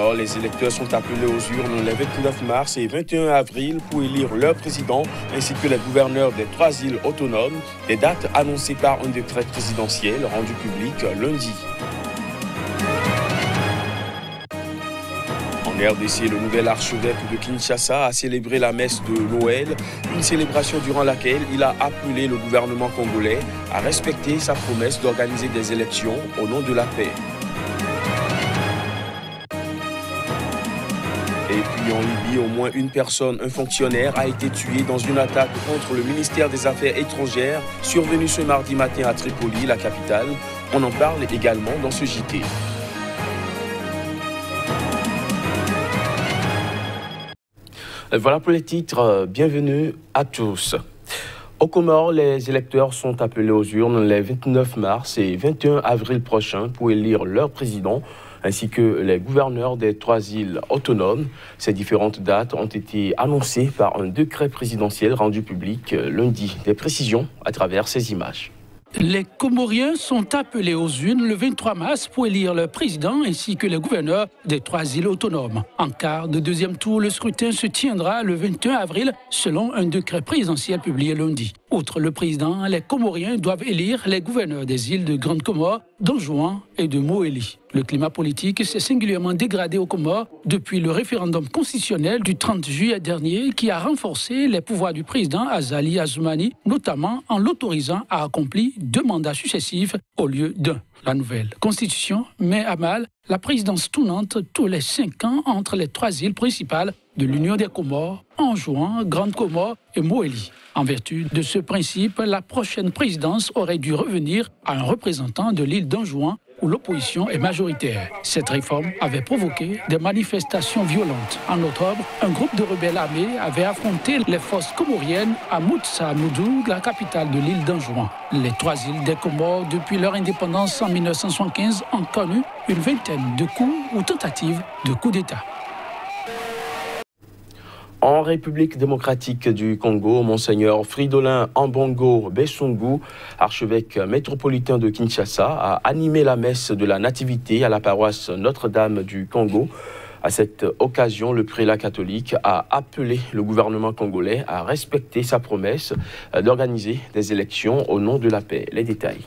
Comores, les électeurs sont appelés aux urnes les 29 mars et 21 avril pour élire leur président ainsi que les gouverneurs des 3 îles autonomes, des dates annoncées par un décret présidentiel rendu public lundi. En RDC, le nouvel archevêque de Kinshasa a célébré la messe de Noël, une célébration durant laquelle il a appelé le gouvernement congolais à respecter sa promesse d'organiser des élections au nom de la paix. Et puis en Libye, au moins une personne, un fonctionnaire, a été tué dans une attaque contre le ministère des Affaires étrangères survenue ce mardi matin à Tripoli, la capitale. On en parle également dans ce JT. Voilà pour les titres. Bienvenue à tous. Aux Comores, les électeurs sont appelés aux urnes les 29 mars et 21 avril prochains pour élire leur président ainsi que les gouverneurs des 3 îles autonomes. Ces différentes dates ont été annoncées par un décret présidentiel rendu public lundi. Des précisions à travers ces images. Les Comoriens sont appelés aux urnes le 23 mars pour élire leur président ainsi que les gouverneurs des 3 îles autonomes. En quart de deuxième tour, le scrutin se tiendra le 21 avril selon un décret présidentiel publié lundi. Outre le président, les Comoriens doivent élire les gouverneurs des îles de Grande Comore, d'Anjouan et de Moélie. Le climat politique s'est singulièrement dégradé aux Comores depuis le référendum constitutionnel du 30 juillet dernier qui a renforcé les pouvoirs du président Azali Assoumani, notamment en l'autorisant à accomplir 2 mandats successifs au lieu d'un. La nouvelle constitution met à mal la présidence tournante tous les 5 ans entre les 3 îles principales de l'Union des Comores, Anjouan, Grande Comore et Moélie. En vertu de ce principe, la prochaine présidence aurait dû revenir à un représentant de l'île d'Anjouan où l'opposition est majoritaire. Cette réforme avait provoqué des manifestations violentes. En octobre, un groupe de rebelles armés avait affronté les forces comoriennes à Moutsa-Moudou, la capitale de l'île d'Anjouan. Les 3 îles des Comores, depuis leur indépendance en 1975, ont connu une vingtaine de coups ou tentatives de coup d'État. En République démocratique du Congo, Monseigneur Fridolin Ambongo Besungu, archevêque métropolitain de Kinshasa, a animé la messe de la Nativité à la paroisse Notre-Dame du Congo. À cette occasion, le prélat catholique a appelé le gouvernement congolais à respecter sa promesse d'organiser des élections au nom de la paix. Les détails.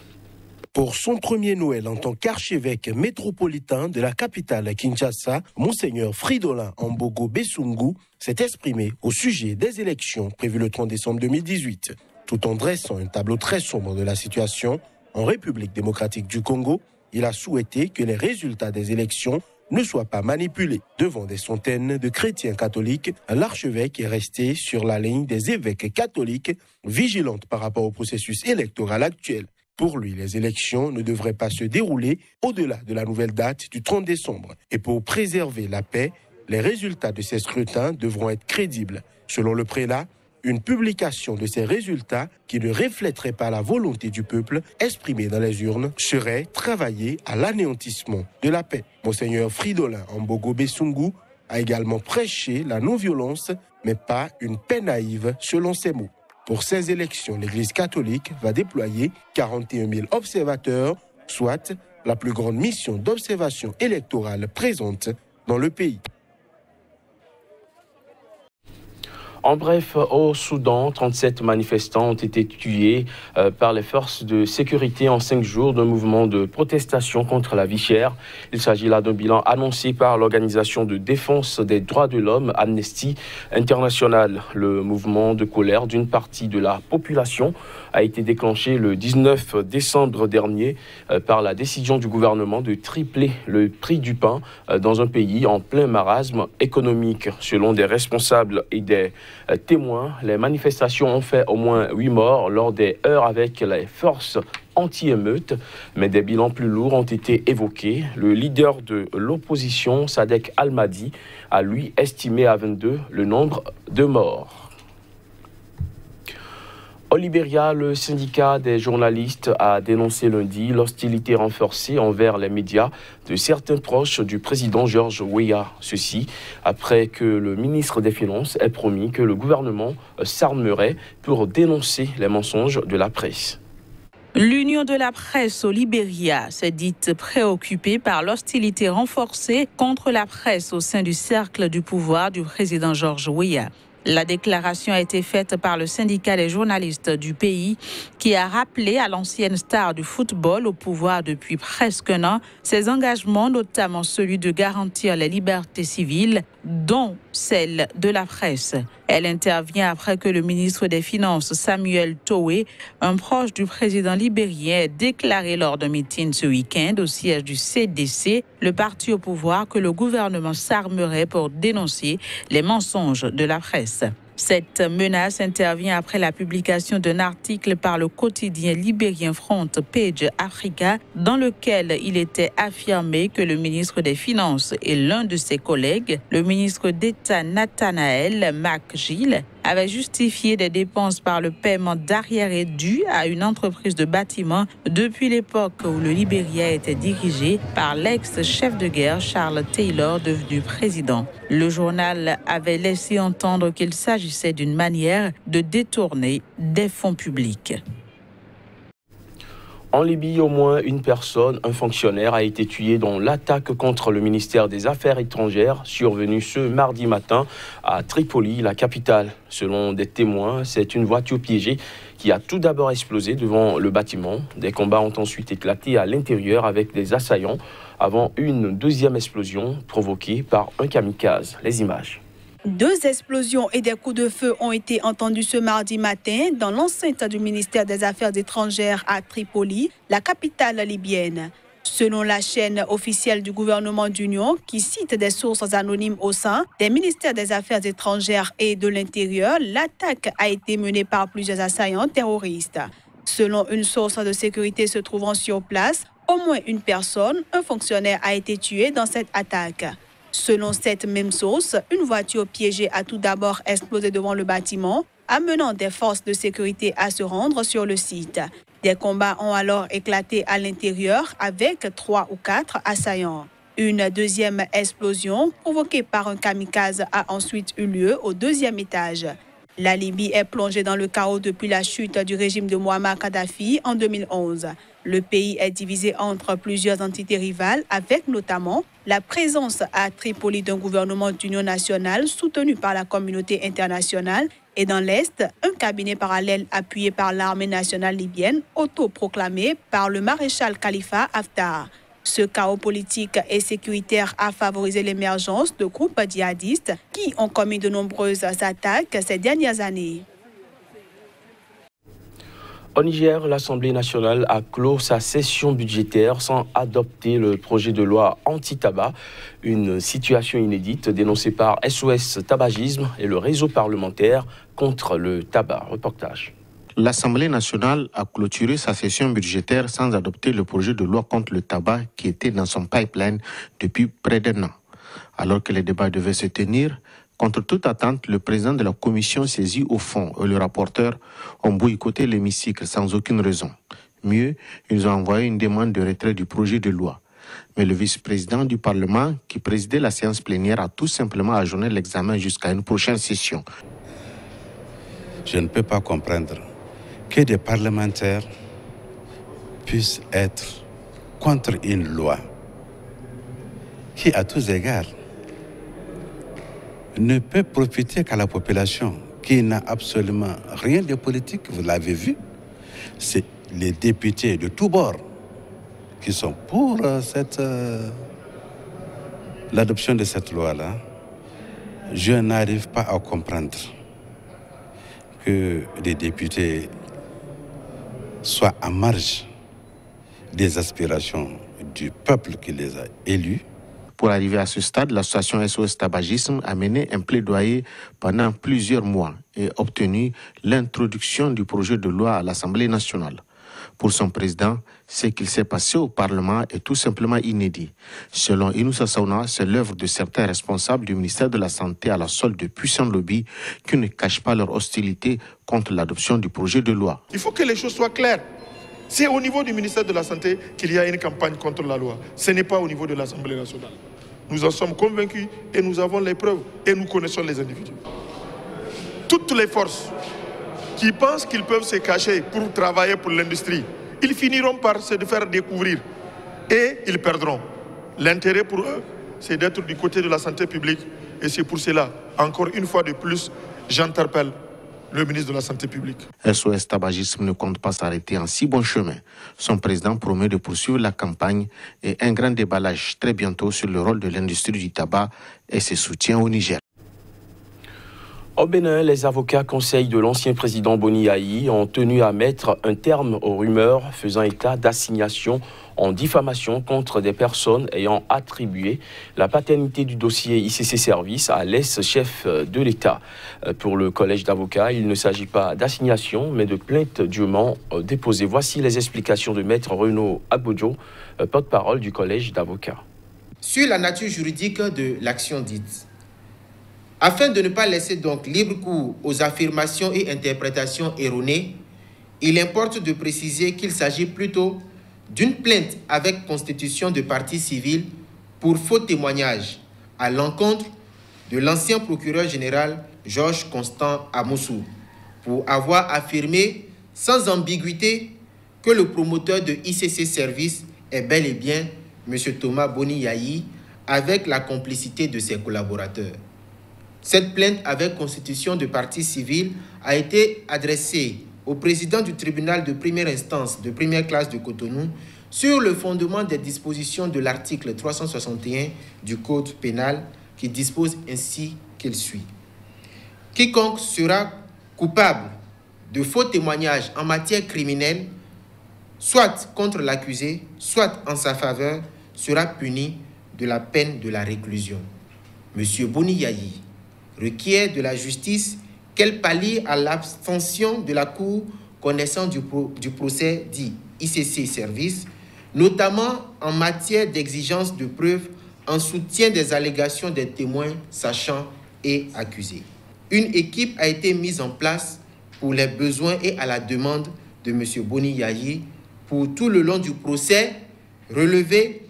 Pour son premier Noël en tant qu'archevêque métropolitain de la capitale Kinshasa, Monseigneur Fridolin Ambongo Besungu s'est exprimé au sujet des élections prévues le 30 décembre 2018. Tout en dressant un tableau très sombre de la situation en République démocratique du Congo, il a souhaité que les résultats des élections ne soient pas manipulés. Devant des centaines de chrétiens catholiques, l'archevêque est resté sur la ligne des évêques catholiques, vigilante par rapport au processus électoral actuel. Pour lui, les élections ne devraient pas se dérouler au-delà de la nouvelle date du 30 décembre. Et pour préserver la paix, les résultats de ces scrutins devront être crédibles. Selon le prélat, une publication de ces résultats qui ne reflèterait pas la volonté du peuple exprimée dans les urnes serait travailler à l'anéantissement de la paix. Monseigneur Fridolin Ambongo Besungu a également prêché la non-violence, mais pas une paix naïve, selon ses mots. Pour ces élections, l'Église catholique va déployer 41 000 observateurs, soit la plus grande mission d'observation électorale présente dans le pays. En bref, au Soudan, 37 manifestants ont été tués par les forces de sécurité en 5 jours d'un mouvement de protestation contre la vie chère. Il s'agit là d'un bilan annoncé par l'organisation de défense des droits de l'homme Amnesty International. Le mouvement de colère d'une partie de la population a été déclenché le 19 décembre dernier par la décision du gouvernement de tripler le prix du pain dans un pays en plein marasme économique. Selon des responsables et des témoins, les manifestations ont fait au moins 8 morts lors des heurts avec les forces anti-émeutes, mais des bilans plus lourds ont été évoqués. Le leader de l'opposition, Sadek Al-Mahdi, a lui estimé à 22 le nombre de morts. Au Libéria, le syndicat des journalistes a dénoncé lundi l'hostilité renforcée envers les médias de certains proches du président George Weah. Ceci après que le ministre des Finances ait promis que le gouvernement s'armerait pour dénoncer les mensonges de la presse. L'Union de la presse au Libéria s'est dite préoccupée par l'hostilité renforcée contre la presse au sein du cercle du pouvoir du président George Weah. La déclaration a été faite par le syndicat des journalistes du pays qui a rappelé à l'ancienne star du football au pouvoir depuis presque un an ses engagements, notamment celui de garantir les libertés civiles, dont celle de la presse. Elle intervient après que le ministre des Finances, Samuel Towe, un proche du président libérien, ait déclaré lors d'un meeting ce week-end au siège du CDC, le parti au pouvoir, que le gouvernement s'armerait pour dénoncer les mensonges de la presse. Cette menace intervient après la publication d'un article par le quotidien libérien Front Page Africa dans lequel il était affirmé que le ministre des Finances et l'un de ses collègues, le ministre d'État Nathanael McGill, avait justifié des dépenses par le paiement d'arriérés dus à une entreprise de bâtiment depuis l'époque où le Libéria était dirigé par l'ex-chef de guerre Charles Taylor, devenu président. Le journal avait laissé entendre qu'il s'agissait d'une manière de détourner des fonds publics. En Libye, au moins une personne, un fonctionnaire, a été tué dans l'attaque contre le ministère des Affaires étrangères survenue ce mardi matin à Tripoli, la capitale. Selon des témoins, c'est une voiture piégée qui a tout d'abord explosé devant le bâtiment. Des combats ont ensuite éclaté à l'intérieur avec des assaillants avant une deuxième explosion provoquée par un kamikaze. Les images. 2 explosions et des coups de feu ont été entendus ce mardi matin dans l'enceinte du ministère des Affaires étrangères à Tripoli, la capitale libyenne. Selon la chaîne officielle du gouvernement d'Union, qui cite des sources anonymes au sein des ministères des Affaires étrangères et de l'Intérieur, l'attaque a été menée par plusieurs assaillants terroristes. Selon une source de sécurité se trouvant sur place, au moins une personne, un fonctionnaire, a été tué dans cette attaque. Selon cette même source, une voiture piégée a tout d'abord explosé devant le bâtiment, amenant des forces de sécurité à se rendre sur le site. Des combats ont alors éclaté à l'intérieur avec 3 ou 4 assaillants. Une deuxième explosion provoquée par un kamikaze a ensuite eu lieu au 2e étage. La Libye est plongée dans le chaos depuis la chute du régime de Mouammar Kadhafi en 2011. Le pays est divisé entre plusieurs entités rivales, avec notamment la présence à Tripoli d'un gouvernement d'union nationale soutenu par la communauté internationale et dans l'Est, un cabinet parallèle appuyé par l'armée nationale libyenne, autoproclamé par le maréchal Khalifa Haftar. Ce chaos politique et sécuritaire a favorisé l'émergence de groupes djihadistes qui ont commis de nombreuses attaques ces dernières années. Au Niger, l'Assemblée nationale a clos sa session budgétaire sans adopter le projet de loi anti-tabac, une situation inédite dénoncée par SOS Tabagisme et le réseau parlementaire contre le tabac. Reportage. L'Assemblée nationale a clôturé sa session budgétaire sans adopter le projet de loi contre le tabac qui était dans son pipeline depuis près d'1 an. Alors que les débats devaient se tenir, contre toute attente, le président de la commission saisie au fond et le rapporteur ont boycotté l'hémicycle sans aucune raison. Mieux, ils ont envoyé une demande de retrait du projet de loi. Mais le vice-président du Parlement, qui présidait la séance plénière, a tout simplement ajourné l'examen jusqu'à une prochaine session. Je ne peux pas comprendre que des parlementaires puissent être contre une loi qui, à tous égards, ne peut profiter qu'à la population qui n'a absolument rien de politique, vous l'avez vu. C'est les députés de tous bords qui sont pour l'adoption de cette loi-là. Je n'arrive pas à comprendre que des députés soient à marge des aspirations du peuple qui les a élus. Pour arriver à ce stade, l'association SOS Tabagisme a mené un plaidoyer pendant plusieurs mois et obtenu l'introduction du projet de loi à l'Assemblée nationale. Pour son président, ce qu'il s'est passé au Parlement est tout simplement inédit. Selon Inoussa Saouna, c'est l'œuvre de certains responsables du ministère de la Santé à la solde de puissants lobbies qui ne cachent pas leur hostilité contre l'adoption du projet de loi. Il faut que les choses soient claires. C'est au niveau du ministère de la Santé qu'il y a une campagne contre la loi. Ce n'est pas au niveau de l'Assemblée nationale. Nous en sommes convaincus et nous avons les preuves et nous connaissons les individus. Toutes les forces qui pensent qu'ils peuvent se cacher pour travailler pour l'industrie ils finiront par se faire découvrir et ils perdront. L'intérêt pour eux, c'est d'être du côté de la santé publique et c'est pour cela, encore une fois de plus, j'interpelle le ministre de la Santé publique. SOS Tabagisme ne compte pas s'arrêter en si bon chemin. Son président promet de poursuivre la campagne et un grand déballage très bientôt sur le rôle de l'industrie du tabac et ses soutiens au Niger. Au Bénin, les avocats conseils de l'ancien président Boni Yayi ont tenu à mettre un terme aux rumeurs faisant état d'assignations en diffamation contre des personnes ayant attribué la paternité du dossier ICC Service à l'ex-chef de l'État. Pour le collège d'avocats, il ne s'agit pas d'assignation, mais de plainte dûment déposée. Voici les explications de maître Renaud Agbodjo, porte-parole du collège d'avocats. Sur la nature juridique de l'action dite. Afin de ne pas laisser donc libre cours aux affirmations et interprétations erronées, il importe de préciser qu'il s'agit plutôt d'une plainte avec constitution de partie civile pour faux témoignage à l'encontre de l'ancien procureur général Georges Constant Amoussou pour avoir affirmé sans ambiguïté que le promoteur de ICC Service est bel et bien M. Thomas Boni Yayi avec la complicité de ses collaborateurs. Cette plainte avec constitution de partie civile a été adressée au président du tribunal de première instance de première classe de Cotonou sur le fondement des dispositions de l'article 361 du Code pénal qui dispose ainsi qu'il suit. Quiconque sera coupable de faux témoignages en matière criminelle, soit contre l'accusé, soit en sa faveur, sera puni de la peine de la réclusion. M. Boni Yayi requiert de la justice qu'elle pallie à l'abstention de la Cour connaissant du procès dit ICC Service, notamment en matière d'exigence de preuves en soutien des allégations des témoins sachants et accusés. Une équipe a été mise en place pour les besoins et à la demande de M. Boni Yayi pour tout le long du procès, relever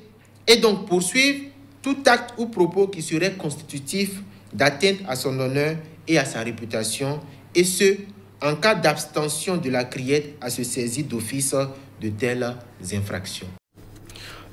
et donc poursuivre tout acte ou propos qui serait constitutif d'atteinte à son honneur et à sa réputation, et ce, en cas d'abstention de la criette à se saisir d'office de telles infractions.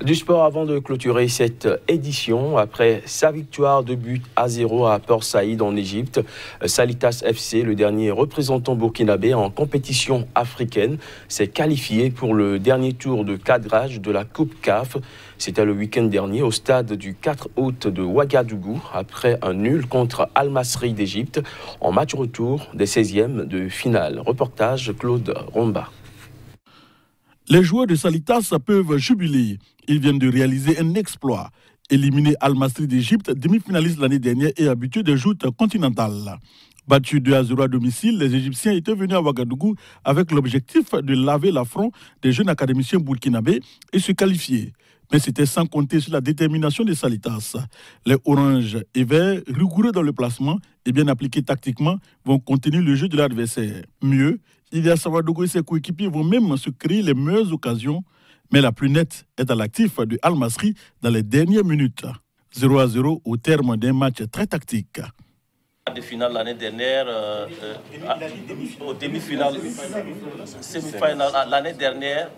Du sport avant de clôturer cette édition, après sa victoire de but à 0 à Port Saïd en Égypte, Salitas FC, le dernier représentant burkinabé en compétition africaine, s'est qualifié pour le dernier tour de cadrage de la Coupe CAF. C'était le week-end dernier au stade du 4 août de Ouagadougou, après un nul contre Al Masry d'Égypte en match retour des 16e de finale. Reportage Claude Romba. Les joueurs de Salitas peuvent jubiler. Ils viennent de réaliser un exploit. Éliminer Al Masry d'Égypte, demi-finaliste l'année dernière et habitué des joutes continentales. Battus 2-0 à domicile, les Égyptiens étaient venus à Ouagadougou avec l'objectif de laver l'affront des jeunes académiciens burkinabés et se qualifier. Mais c'était sans compter sur la détermination des Salitas. Les oranges et verts, rigoureux dans le placement et bien appliqués tactiquement, vont contenir le jeu de l'adversaire. Mieux, Ilias Ouagadougou et ses coéquipiers vont même se créer les meilleures occasions, mais la plus nette est à l'actif de Al Masry dans les dernières minutes. 0-0 au terme d'un match très tactique. De finale l'année dernière, au demi-finale, semi-finale l'année dernière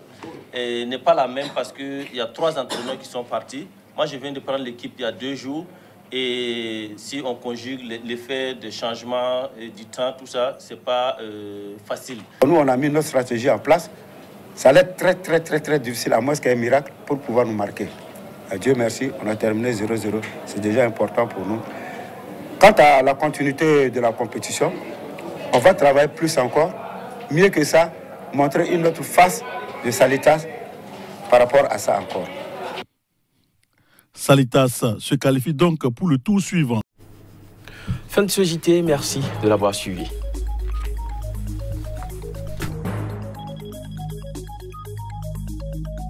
n'est pas la même parce qu'il y a 3 entraîneurs qui sont partis. Moi, je viens de prendre l'équipe il y a 2 jours. Et si on conjugue l'effet de changement du temps, tout ça, c'est pas facile. Nous, on a mis notre stratégie en place. Ça allait être très difficile, à moins qu'il y ait un miracle pour pouvoir nous marquer. Dieu merci, on a terminé 0-0. C'est déjà important pour nous. Quant à la continuité de la compétition, on va travailler plus encore. Mieux que ça, montrer une autre face de Salitas par rapport à ça encore. Salitas se qualifie donc pour le tour suivant. Fin de ce JT, merci de l'avoir suivi.